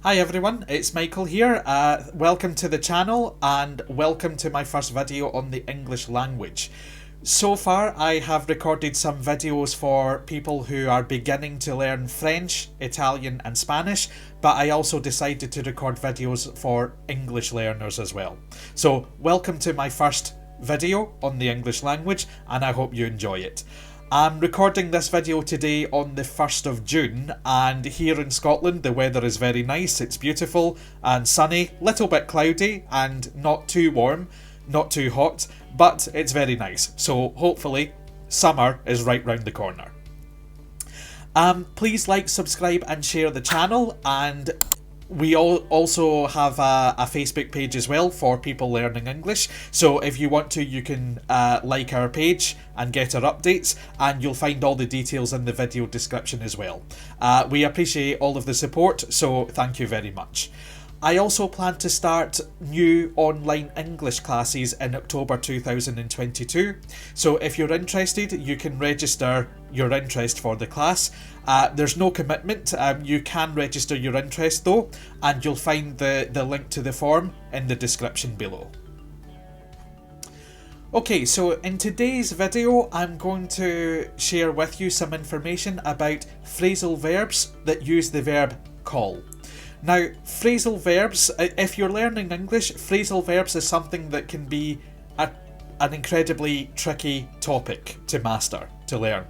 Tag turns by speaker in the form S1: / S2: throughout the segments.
S1: Hi everyone, it's Michael here. Welcome to the channel and welcome to my first video on the English language. So far I have recorded some videos for people who are beginning to learn French, Italian and Spanish, but I also decided to record videos for English learners as well. So welcome to my first video on the English language and I hope you enjoy it. I'm recording this video today on the 1st of June and here in Scotland the weather is very nice, it's beautiful and sunny, little bit cloudy and not too warm, not too hot, but it's very nice. So hopefully summer is right round the corner. Please like, subscribe and share the channel, and we also have a Facebook page as well for people learning English. So if you want to, you can like our page and get our updates, and you'll find all the details in the video description as well. We appreciate all of the support, so thank you very much. I also plan to start new online English classes in October 2022. So if you're interested, you can register your interest for the class. There's no commitment. You can register your interest though, and you'll find the link to the form in the description below. Okay, so in today's video, I'm going to share with you some information about phrasal verbs that use the verb call. Now, phrasal verbs, if you're learning English, phrasal verbs is something that can be an incredibly tricky topic to master, to learn.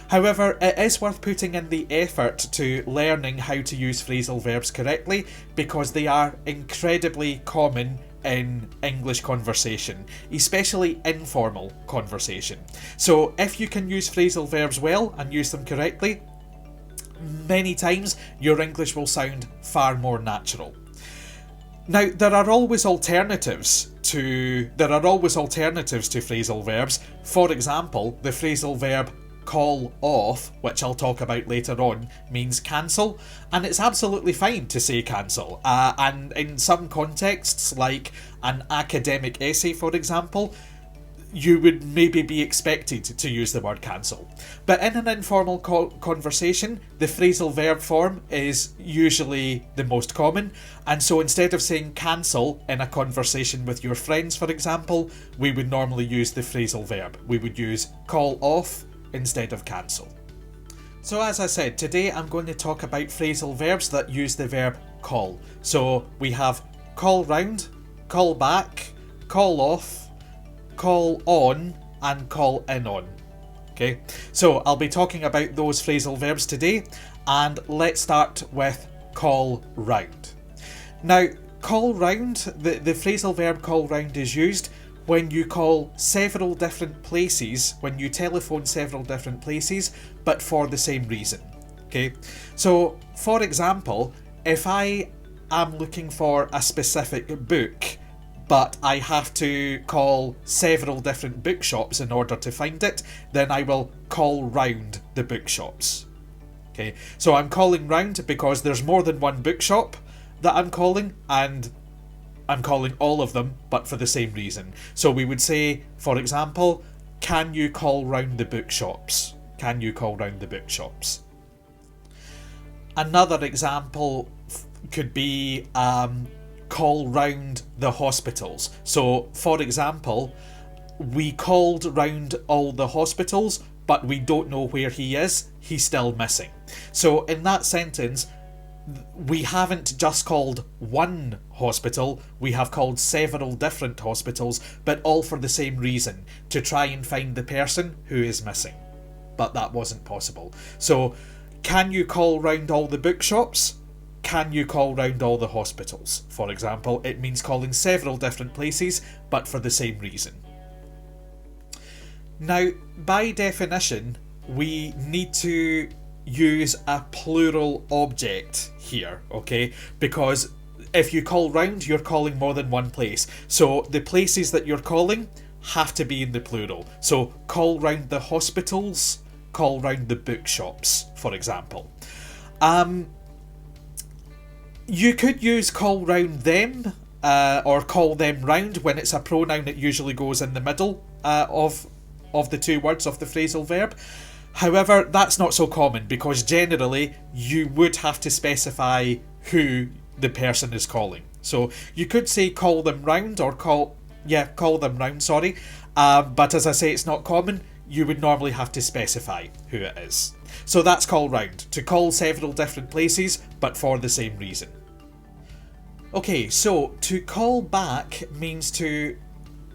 S1: However, it is worth putting in the effort to learning how to use phrasal verbs correctly because they are incredibly common in English conversation, especially informal conversation. So if you can use phrasal verbs well and use them correctly, many times your English will sound far more natural. Now, there are always alternatives to phrasal verbs. For example, the phrasal verb call off, which I'll talk about later on, means cancel, and it's absolutely fine to say cancel. And in some contexts, like an academic essay, for example, you would maybe be expected to use the word cancel. But in an informal conversation, the phrasal verb form is usually the most common, and so instead of saying cancel in a conversation with your friends, for example, we would normally use the phrasal verb. We would use call off instead of cancel. So as I said, today I'm going to talk about phrasal verbs that use the verb call. So we have call round, call back, call off, call on and call in on. Okay, so I'll be talking about those phrasal verbs today, and let's start with call round. Now, call round, the phrasal verb call round is used when you call several different places, when you telephone several different places, but for the same reason. Okay, so for example, if I am looking for a specific book, but I have to call several different bookshops in order to find it, then I will call round the bookshops. Okay, so I'm calling round because there's more than one bookshop that I'm calling, and I'm calling all of them, but for the same reason. So we would say, for example, can you call round the bookshops? Can you call round the bookshops? Another example could be call round the hospitals. So, for example, we called round all the hospitals, but we don't know where he is. He's still missing. So, in that sentence, we haven't just called one hospital, we have called several different hospitals, but all for the same reason, to try and find the person who is missing. But that wasn't possible. So, can you call round all the bookshops? Can you call round all the hospitals? For example, it means calling several different places, but for the same reason. Now, by definition, we need to use a plural object here, okay? Because if you call round, you're calling more than one place. So the places that you're calling have to be in the plural. So call round the hospitals, call round the bookshops, for example. You could use call round them, or call them round. When it's a pronoun, it usually goes in the middle of the two words of the phrasal verb. However, that's not so common because generally you would have to specify who the person is calling. So you could say call them round or call them round, sorry. But as I say, it's not common. You would normally have to specify who it is. So that's call round, to call several different places, but for the same reason. Okay, so to call back means to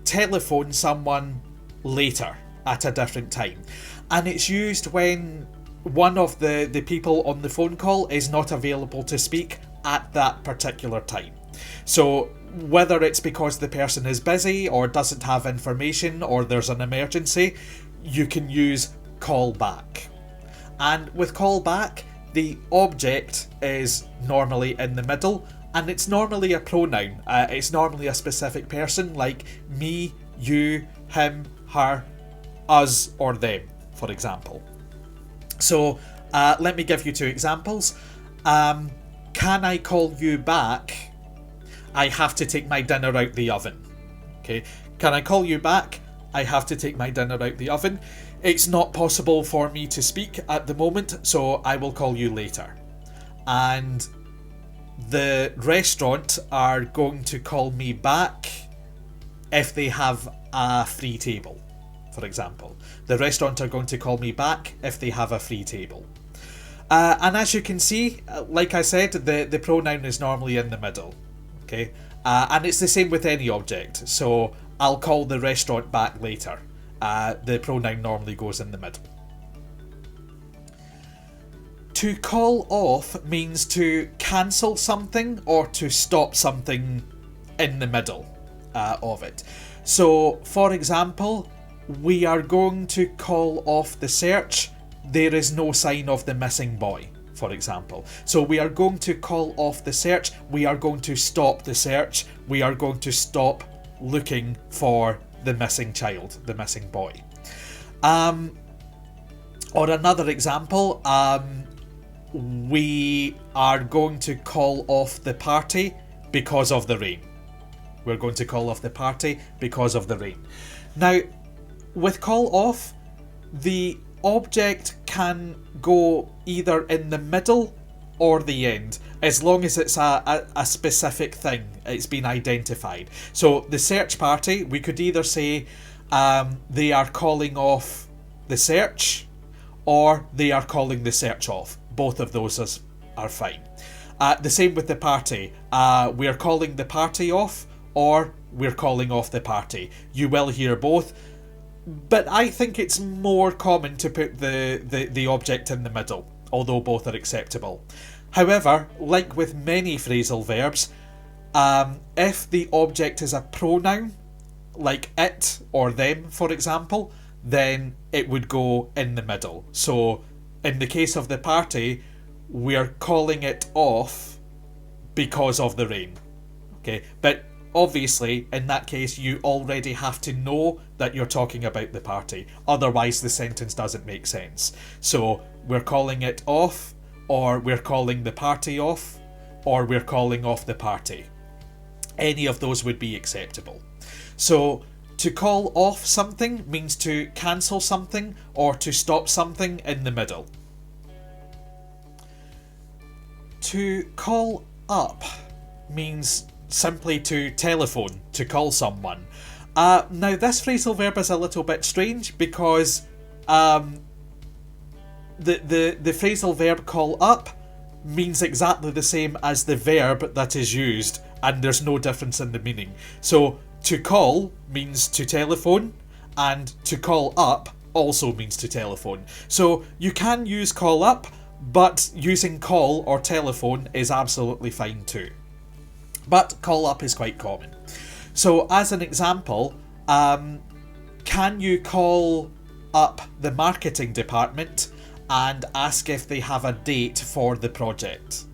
S1: telephone someone later at a different time. And it's used when one of the people on the phone call is not available to speak at that particular time. So whether it's because the person is busy or doesn't have information or there's an emergency, you can use call back. And with call back, the object is normally in the middle, and it's normally a pronoun. It's normally a specific person, like me, you, him, her, us, or them, for example. So let me give you two examples. Can I call you back? I have to take my dinner out the oven. Okay, can I call you back? I have to take my dinner out the oven. It's not possible for me to speak at the moment, so I will call you later. And the restaurant are going to call me back if they have a free table, for example. The restaurant are going to call me back if they have a free table. And as you can see, like I said, the pronoun is normally in the middle. Okay, and it's the same with any object. So I'll call the restaurant back later. The pronoun normally goes in the middle. To call off means to cancel something or to stop something in the middle of it. So, for example, we are going to call off the search. There is no sign of the missing boy, for example. So we are going to call off the search. We are going to stop the search. We are going to stop looking for the missing child, the missing boy. Or another example, we are going to call off the party because of the rain. We're going to call off the party because of the rain. Now, with call off, the object can go either in the middle or the end, as long as it's a specific thing, it's been identified. So the search party, we could either say they are calling off the search, or they are calling the search off. Both of those are fine. The same with the party. We're calling the party off, or we're calling off the party. You will hear both, but I think it's more common to put the object in the middle, although both are acceptable. However, like with many phrasal verbs, if the object is a pronoun, like it or them, for example, then it would go in the middle. So, in the case of the party, we're calling it off because of the rain. Okay, but obviously, in that case, you already have to know that you're talking about the party. Otherwise, the sentence doesn't make sense. So, we're calling it off, or we're calling the party off, or we're calling off the party. Any of those would be acceptable. So, to call off something means to cancel something or to stop something in the middle. To call up means simply to telephone, to call someone. Now this phrasal verb is a little bit strange because the phrasal verb call up means exactly the same as the verb that is used, and there's no difference in the meaning. So to call means to telephone, and to call up also means to telephone. So you can use call up, but using call or telephone is absolutely fine too. But call up is quite common. So as an example, can you call up the marketing department and ask if they have a date for the project,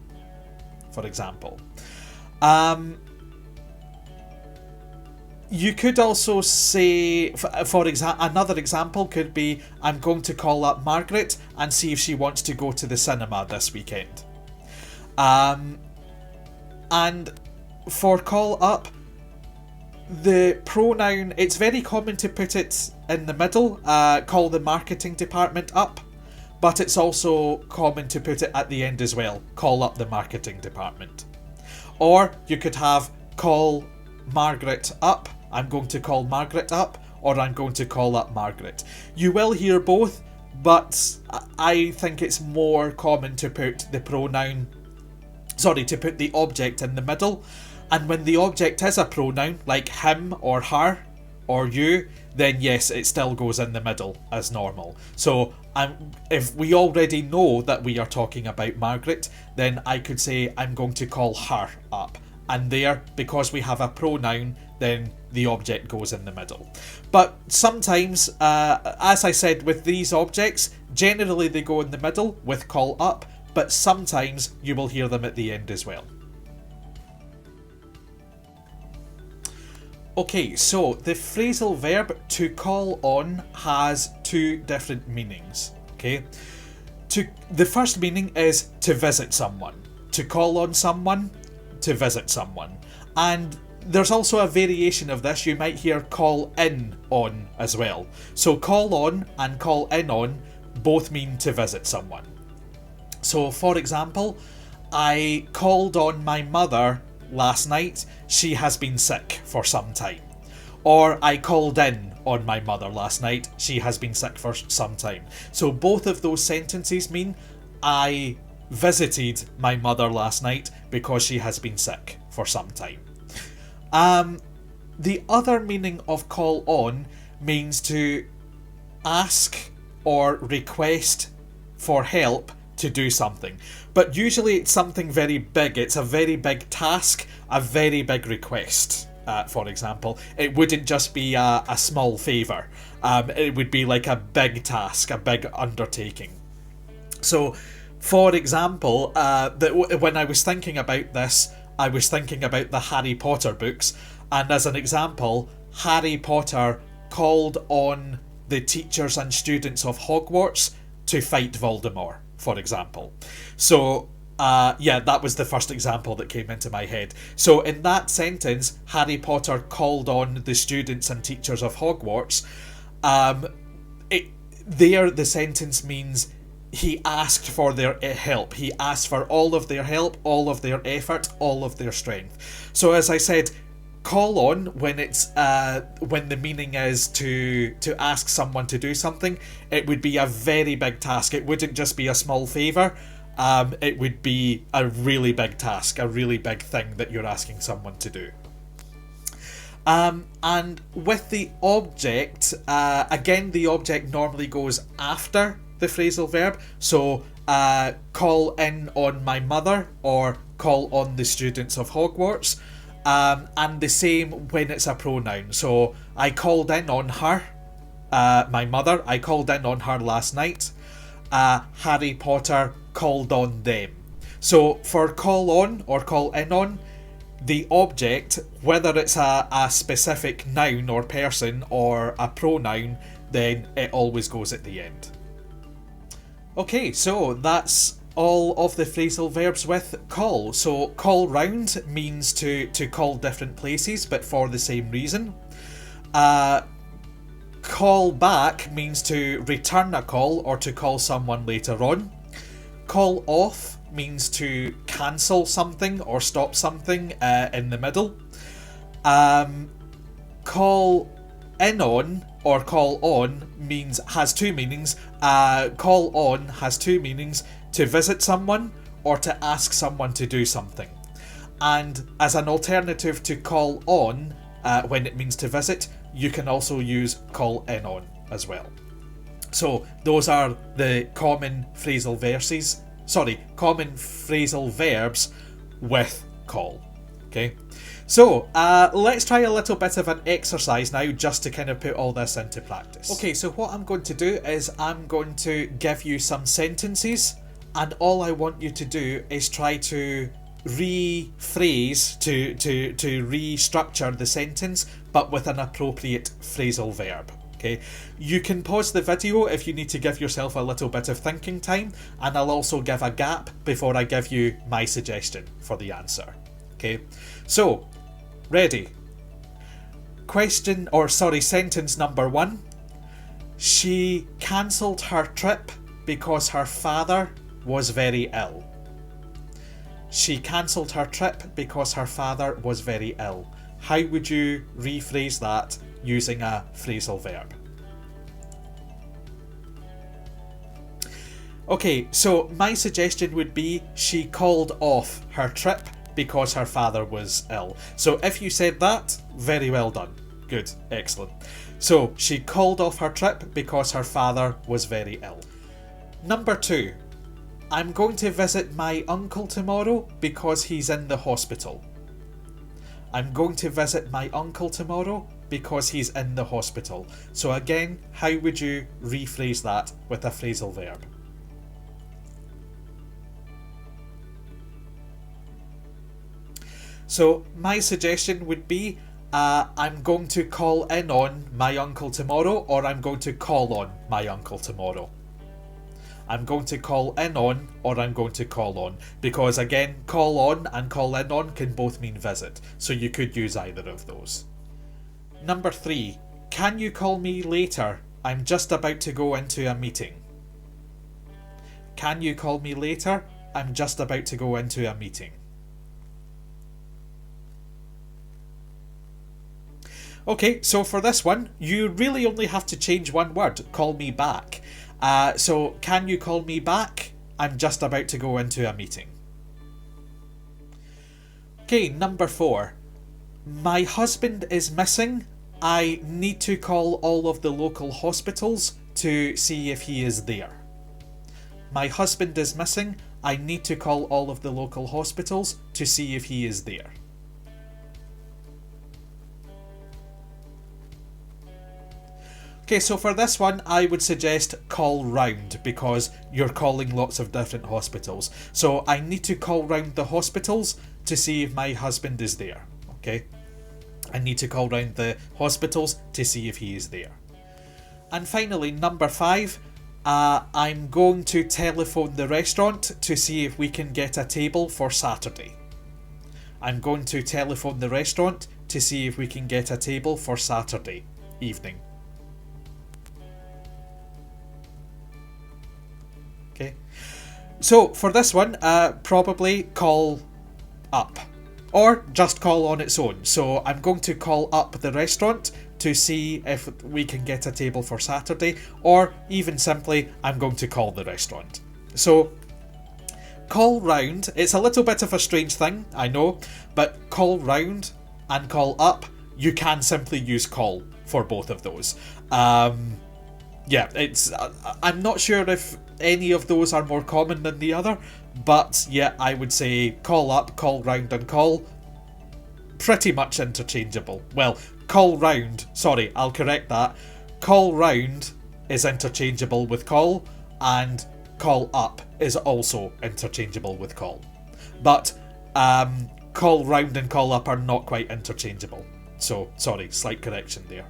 S1: for example. You could also say, for example, another example could be, I'm going to call up Margaret and see if she wants to go to the cinema this weekend. And for call up, the pronoun, it's very common to put it in the middle, call the marketing department up, but it's also common to put it at the end as well, call up the marketing department. Or you could have call Margaret up, I'm going to call Margaret up, or I'm going to call up Margaret. You will hear both, but I think it's more common to put the object in the middle. And when the object is a pronoun, like him or her or you, then yes, it still goes in the middle as normal. So if we already know that we are talking about Margaret, then I could say I'm going to call her up. And there, because we have a pronoun, then the object goes in the middle. But sometimes, as I said, with these objects, generally they go in the middle with call up, but sometimes you will hear them at the end as well. Okay, so the phrasal verb to call on has two different meanings. Okay, the first meaning is to visit someone, to call on someone, to visit someone. And there's also a variation of this. You might hear call in on as well. So call on and call in on both mean to visit someone. So for example, I called on my mother last night. She has been sick for some time. Or I called in on my mother last night. She has been sick for some time. So both of those sentences mean I visited my mother last night because she has been sick for some time. The other meaning of call on means to ask or request for help to do something. But usually it's something very big. It's a very big task, a very big request. For example, it wouldn't just be a small favour. It would be like a big task, a big undertaking. So, for example, when I was thinking about this, I was thinking about the Harry Potter books, and as an example, Harry Potter called on the teachers and students of Hogwarts to fight Voldemort, for example. So, that was the first example that came into my head. So in that sentence, Harry Potter called on the students and teachers of Hogwarts. The sentence means he asked for their help. He asked for all of their help, all of their effort, all of their strength. So as I said, call on when the meaning is to ask someone to do something, it would be a very big task. It wouldn't just be a small favour. It would be a really big task, a really big thing that you're asking someone to do. And with the object, again, the object normally goes after the phrasal verb. So, call in on my mother or call on the students of Hogwarts. And the same when it's a pronoun. So, I called in on her, my mother. I called in on her last night. Harry Potter called on them. So for call on or call in on, the object, whether it's a specific noun or person or a pronoun, then it always goes at the end. Okay, so that's all of the phrasal verbs with call. So call round means to call different places, but for the same reason. Call back means to return a call or to call someone later on. Call off means to cancel something or stop something in the middle. Call in on or call on has two meanings. Call on has two meanings: to visit someone or to ask someone to do something. And as an alternative to call on, when it means to visit, you can also use call in on as well. So those are the common phrasal verbs with call. Okay, so let's try a little bit of an exercise now, just to kind of put all this into practice. Okay, so what I'm going to do is I'm going to give you some sentences, and all I want you to do is try to rephrase, to restructure the sentence, but with an appropriate phrasal verb. Okay, you can pause the video if you need to give yourself a little bit of thinking time, and I'll also give a gap before I give you my suggestion for the answer. Okay, so ready? Sentence number 1. She cancelled her trip because her father was very ill. she cancelled her trip because her father was very ill. How would you rephrase that using a phrasal verb? Okay, so my suggestion would be she called off her trip because her father was ill. So if you said that, very well done. Good, excellent. So she called off her trip because her father was very ill. Number 2. I'm going to visit my uncle tomorrow because he's in the hospital. I'm going to visit my uncle tomorrow because he's in the hospital. So again, how would you rephrase that with a phrasal verb? So my suggestion would be I'm going to call in on my uncle tomorrow, or I'm going to call on my uncle tomorrow. I'm going to call in on, or I'm going to call on, because again, call on and call in on can both mean visit, so you could use either of those. Number 3, can you call me later? I'm just about to go into a meeting. Can you call me later? I'm just about to go into a meeting. Okay, so for this one, you really only have to change one word, call me back. So, can you call me back? I'm just about to go into a meeting. Okay, number 4. My husband is missing. I need to call all of the local hospitals to see if he is there. My husband is missing. I need to call all of the local hospitals to see if he is there. Okay, so for this one, I would suggest call round because you're calling lots of different hospitals. So I need to call round the hospitals to see if my husband is there. Okay, I need to call round the hospitals to see if he is there. And finally, number 5, I'm going to telephone the restaurant to see if we can get a table for Saturday. I'm going to telephone the restaurant to see if we can get a table for Saturday evening. Okay, so for this one, probably call up or just call on its own. So I'm going to call up the restaurant to see if we can get a table for Saturday, or even simply I'm going to call the restaurant. So call round, it's a little bit of a strange thing, I know, but call round and call up, you can simply use call for both of those. Yeah, it's. I'm not sure if any of those are more common than the other, but yeah, I would say call up, call round, and call pretty much interchangeable. Well, call round, sorry, I'll correct that. Call round is interchangeable with call, and call up is also interchangeable with call. But call round and call up are not quite interchangeable. So, sorry, slight correction there.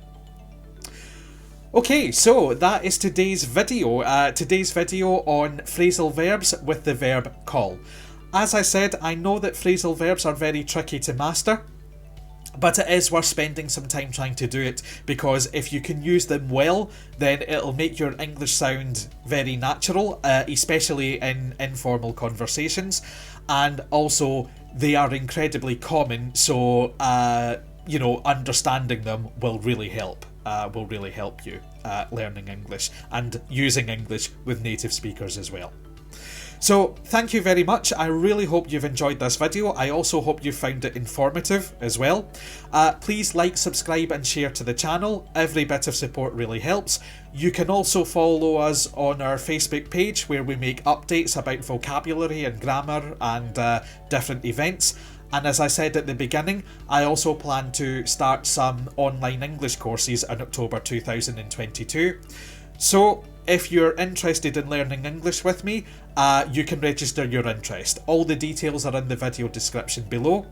S1: Okay, so that is today's video. Today's video on phrasal verbs with the verb call. As I said, I know that phrasal verbs are very tricky to master, but it is worth spending some time trying to do it, because if you can use them well, then it'll make your English sound very natural, especially in informal conversations, and also they are incredibly common, so understanding them will really help. You learning English and using English with native speakers as well. So thank you very much. I really hope you've enjoyed this video. I also hope you found it informative as well. Please like, subscribe and share to the channel. Every bit of support really helps. You can also follow us on our Facebook page, where we make updates about vocabulary and grammar and different events. And as I said at the beginning, I also plan to start some online English courses in October 2022. So if you're interested in learning English with me, you can register your interest. All the details are in the video description below.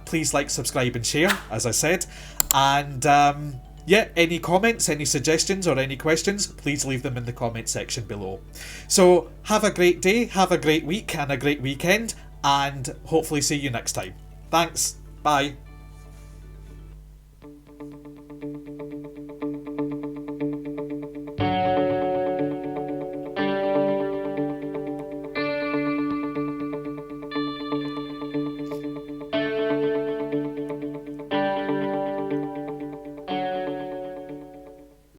S1: Please like, subscribe and share, as I said. And any comments, any suggestions or any questions, please leave them in the comment section below. So have a great day, have a great week and a great weekend, and hopefully see you next time. Thanks, bye.